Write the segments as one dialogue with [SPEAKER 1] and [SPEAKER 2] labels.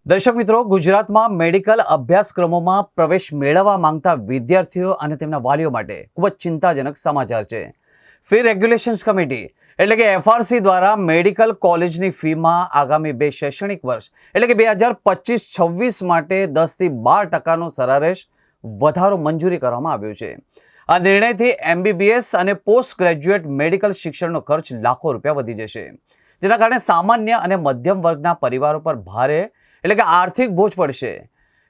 [SPEAKER 1] દર્શક મિત્રો, ગુજરાતમાં મેડિકલ અભ્યાસક્રમોમાં પ્રવેશ મેળવવા માંગતા વિદ્યાર્થીઓ અને તેમના વાલીઓ માટે ખૂબ જ ચિંતાજનક સમાચાર છે. ફી રેગ્યુલેશન્સ કમિટી એટલે કે એફઆરસી દ્વારા મેડિકલ કોલેજની ફીમાં આગામી બે શૈક્ષણિક વર્ષ એટલે કે 2025-26 માટે 10થી 12% સરેરાશ વધારો મંજૂરી કરવામાં આવ્યો છે. આ નિર્ણયથી એમબીબીએસ અને પોસ્ટ ગ્રેજ્યુએટ મેડિકલ શિક્ષણનો ખર્ચ લાખો રૂપિયા વધી જશે. જેના કારણે સામાન્ય અને મધ્યમ વર્ગના પરિવારો પર ભારે એટલે કે આર્થિક બોજ પડશે.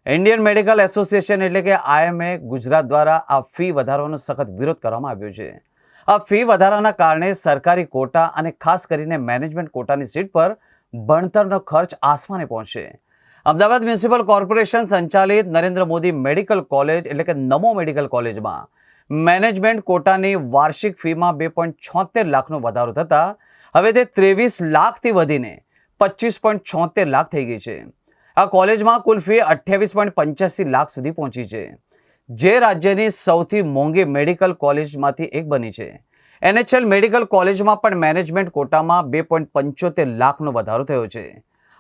[SPEAKER 1] ઇન્ડિયન મેડિકલ એસોસિએશન એટલે કે આઈએમએ ગુજરાત દ્વારા આ ફી વધારવાનો સખત વિરોધ કરવામાં આવ્યો છે. આ ફી વધારાના કારણે સરકારી કોટા અને ખાસ કરીને મેનેજમેન્ટ કોટાની સીટ પર ભણતરનો ખર્ચ આસમાને પહોંચશે. અમદાવાદ મ્યુનિસિપલ કોર્પોરેશન સંચાલિત નરેન્દ્ર મોદી મેડિકલ કોલેજ એટલે કે નમો મેડિકલ કોલેજમાં મેનેજમેન્ટ કોટાની વાર્ષિક ફીમાં 2.76 લાખનો વધારો થતાં હવે તે 23 લાખથી વધીને 25.76 લાખ થઈ ગઈ છે. આ કોલેજમાં કુલ ફી 28.85 લાખ સુધી પહોંચી છે, જે રાજ્યની સૌથી મોંઘી મેડિકલ કોલેજમાંથી એક બની છે. એનએચએલ મેડિકલ કોલેજમાં પણ મેનેજમેન્ટ કોટામાં 2.75 લાખનો વધારો થયો છે.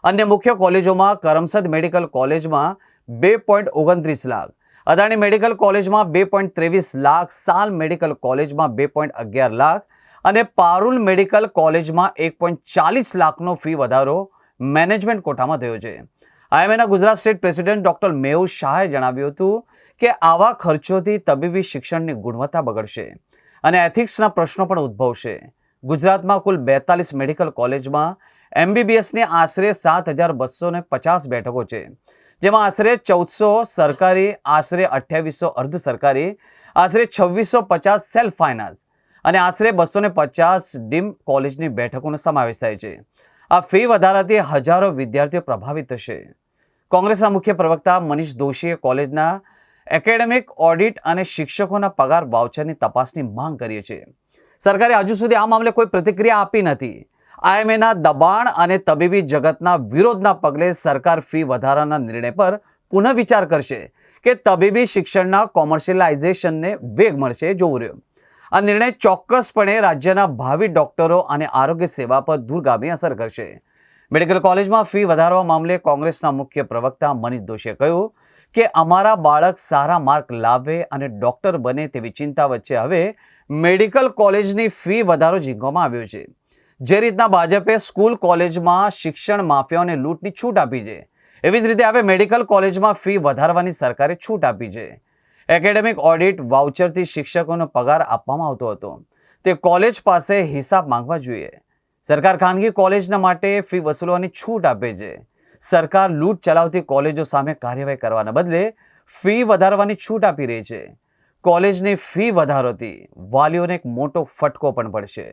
[SPEAKER 1] અન્ય મુખ્ય કોલેજોમાં કરમસદ મેડિકલ કોલેજમાં 2.29 લાખ, અદાણી મેડિકલ કોલેજમાં 2.23 લાખ, સાલ મેડિકલ કોલેજમાં 2.11 લાખ અને પારુલ મેડિકલ કોલેજમાં 1.40 લાખનો ફી વધારો મેનેજમેન્ટ કોટામાં થયો છે. આઈએમએના Gujarat state president doctor Mehul શાહે જણાવ્યું હતું કે આવા ખર્ચોથી તબીબી શિક્ષણની ગુણવત્તા બગડશે અને એથિક્સના પ્રશ્નો પણ ઉદ્ભવશે. ગુજરાતમાં કુલ 42 મેડિકલ કોલેજમાં એમબીબીએસની આશરે 7,250 બેઠકો છે, જેમાં આશરે 1400 સરકારી, આશરે 2800 અર્ધ સરકારી, આશરે 2650 સેલ્ફ ફાઇનાન્સ અને આશરે 250 ડીમ કોલેજની બેઠકોનો સમાવેશ થાય છે. આ ફી વધારાથી હજારો વિદ્યાર્થીઓ પ્રભાવિત થશે. કોંગ્રેસના મુખ્ય પ્રવક્તા મનીષ દોશીએ કોલેજના એકેડેમિક ઓડિટ અને શિક્ષકોના પગાર વાઉચરની તપાસની માંગ કરી છે. સરકારે હજુ સુધી આ મામલે કોઈ પ્રતિક્રિયા આપી નથી. આઈએમએના દબાણ અને તબીબી જગતના વિરોધના પગલે સરકાર ફી વધારાના નિર્ણય પર પુનઃ વિચાર કરશે કે તબીબી શિક્ષણના કોમર્શિયલાઇઝેશનને વેગ મળશે જોવું રહ્યું. આ નિર્ણય ચોક્કસપણે રાજ્યના ભાવિ ડોક્ટરો અને આરોગ્ય સેવા પર દૂરગામી અસર કરશે. મેડિકલ કોલેજમાં ફી વધારવા મામલે કોંગ્રેસના મુખ્ય પ્રવક્તા મનીષ દોશીએ કહ્યું કે અમારા બાળક સારા માર્ક લાવે અને ડોક્ટર બને તેવી ચિંતા વચ્ચે હવે મેડિકલ કોલેજની ફી વધારો ઝીંકવામાં આવ્યો છે. જે રીતના ભાજપે સ્કૂલ કોલેજમાં શિક્ષણ માફિયાઓને લૂંટની છૂટ આપી છે, એવી જ રીતે હવે મેડિકલ કોલેજમાં ફી વધારવાની સરકારે છૂટ આપી છે. એકેડેમિક ઓડિટ વાઉચરથી શિક્ષકોનો પગાર આપવામાં આવતો હતો, તે કોલેજ પાસે હિસાબ માંગવા જોઈએ. સરકાર ખાનગી કોલેજના માટે ફી વસૂલવાની છૂટ આપે છે. સરકાર લૂંટ ચલાવતી કોલેજો સામે કાર્યવાહી કરવાના બદલે ફી વધારવાની છૂટ આપી રહી છે. કોલેજની ફી વધારોથી વાલીઓને એક મોટો ફટકો પણ પડશે.